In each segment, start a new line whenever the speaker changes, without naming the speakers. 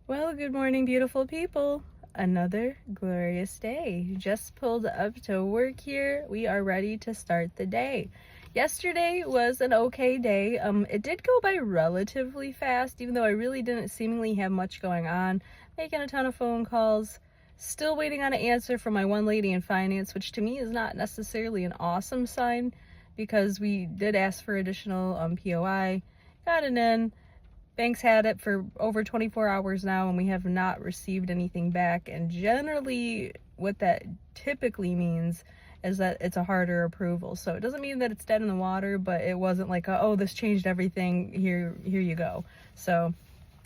Well, good morning, beautiful people. Another glorious day. Just pulled up to work here. We are ready to start the day. Yesterday was an okay day. It did go by relatively fast, even though I really didn't seemingly have much going on. Making a ton of phone calls. Still waiting on an answer from my one lady in finance, which to me is not necessarily an awesome sign because we did ask for additional POI. Got it in. Bank's had it for over 24 hours now and we have not received anything back. And generally what that typically means is that it's a harder approval. So it doesn't mean that it's dead in the water, but it wasn't like, oh, this changed everything. Here you go. So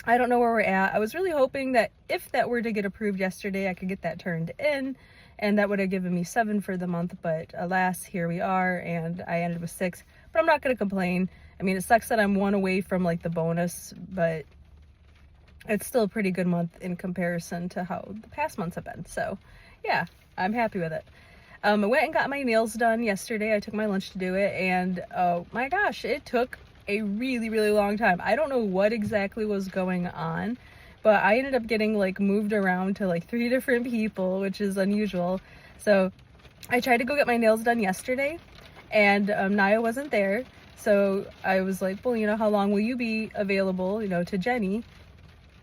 I don't know where we're at. I was really hoping that if that were to get approved yesterday, I could get that turned in and that would have given me 7 for the month. But alas, here we are and I ended with 6, but I'm not going to complain. I mean, it sucks that I'm 1 away from like the bonus, but it's still a pretty good month in comparison to how the past months have been. So yeah, I'm happy with it. I went and got my nails done yesterday. I took my lunch to do it and oh my gosh, it took a really, really long time. I don't know what exactly was going on, but I ended up getting like moved around to like 3 different people, which is unusual. So I tried to go get my nails done yesterday and Naya wasn't there. So I was like, well, how long will you be available, to Jenny?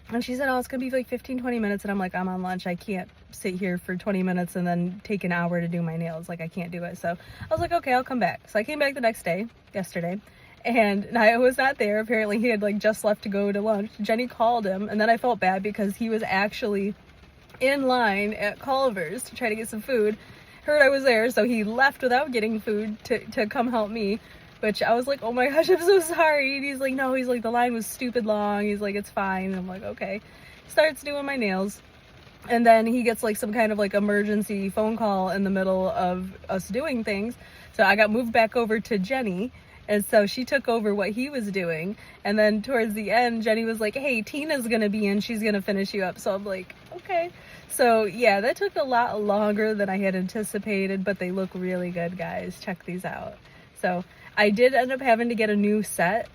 And she said, oh, it's going to be like 15-20 minutes. And I'm like, I'm on lunch. I can't sit here for 20 minutes and then take an hour to do my nails. Like, I can't do it. So I was like, okay, I'll come back. So I came back the next day, yesterday, and Naya was not there. Apparently he had like just left to go to lunch. Jenny called him, and then I felt bad because he was actually in line at Culver's to try to get some food. Heard I was there, so he left without getting food to come help me. Which I was like, oh my gosh, I'm so sorry. And he's like, no, he's like, the line was stupid long. He's like, it's fine. And I'm like, okay. Starts doing my nails. And then he gets like some kind of like emergency phone call in the middle of us doing things. So I got moved back over to Jenny. And so she took over what he was doing. And then towards the end, Jenny was like, hey, Tina's going to be in. She's going to finish you up. So I'm like, okay. So yeah, that took a lot longer than I had anticipated, but they look really good, guys. Check these out. So I did end up having to get a new set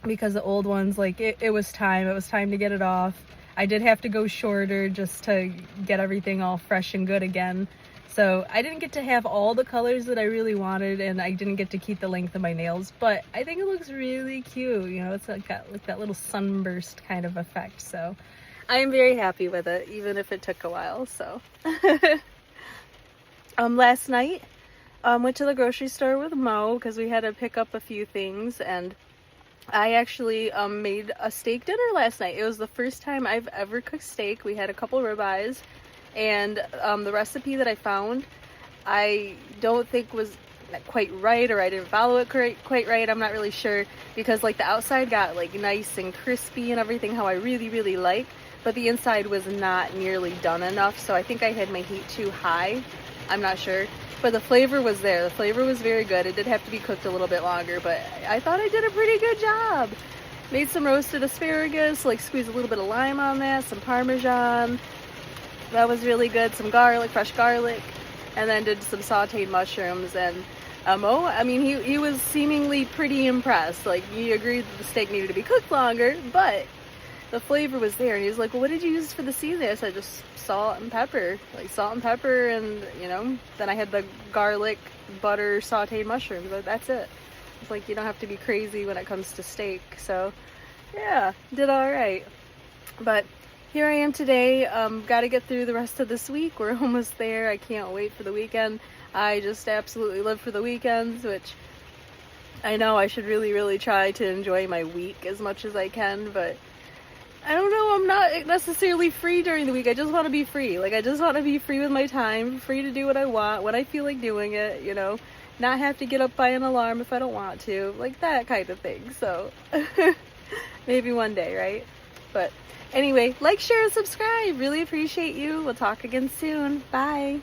because the old ones, like it was time to get it off. I did have to go shorter just to get everything all fresh and good again. So I didn't get to have all the colors that I really wanted, and I didn't get to keep the length of my nails, but I think it looks really cute. It's like got like that little sunburst kind of effect. So I am very happy with it, even if it took a while. So last night went to the grocery store with Mo because we had to pick up a few things, and I actually made a steak dinner last night. It was the first time I've ever cooked steak. We had a couple ribeyes, and the recipe that I found I don't think was quite right, or I didn't follow it quite right. I'm not really sure, because like the outside got like nice and crispy and everything how I really like, but the inside was not nearly done enough. So I think I had my heat too high. I'm not sure. But the flavor was there. The flavor was very good. It did have to be cooked a little bit longer, but I thought I did a pretty good job. Made some roasted asparagus, like squeezed a little bit of lime on that, some Parmesan. That was really good. Some garlic, fresh garlic, and then did some sauteed mushrooms. And Mo, I mean, he was seemingly pretty impressed. Like, he agreed that the steak needed to be cooked longer, but the flavor was there. And he was like, well, what did you use for the seasoning? I said, just salt and pepper, and then I had the garlic butter sauteed mushrooms. That's it. It's like, you don't have to be crazy when it comes to steak. So yeah, did all right. But here I am today. Got to get through the rest of this week. We're almost there. I can't wait for the weekend. I just absolutely live for the weekends, which I know I should really try to enjoy my week as much as I can, but I don't know, I'm not necessarily free during the week. I just want to be free. Like, I just want to be free with my time, free to do what I want, when I feel like doing it, not have to get up by an alarm if I don't want to, like that kind of thing. So maybe one day, right? But anyway, like, share, and subscribe. Really appreciate you. We'll talk again soon. Bye.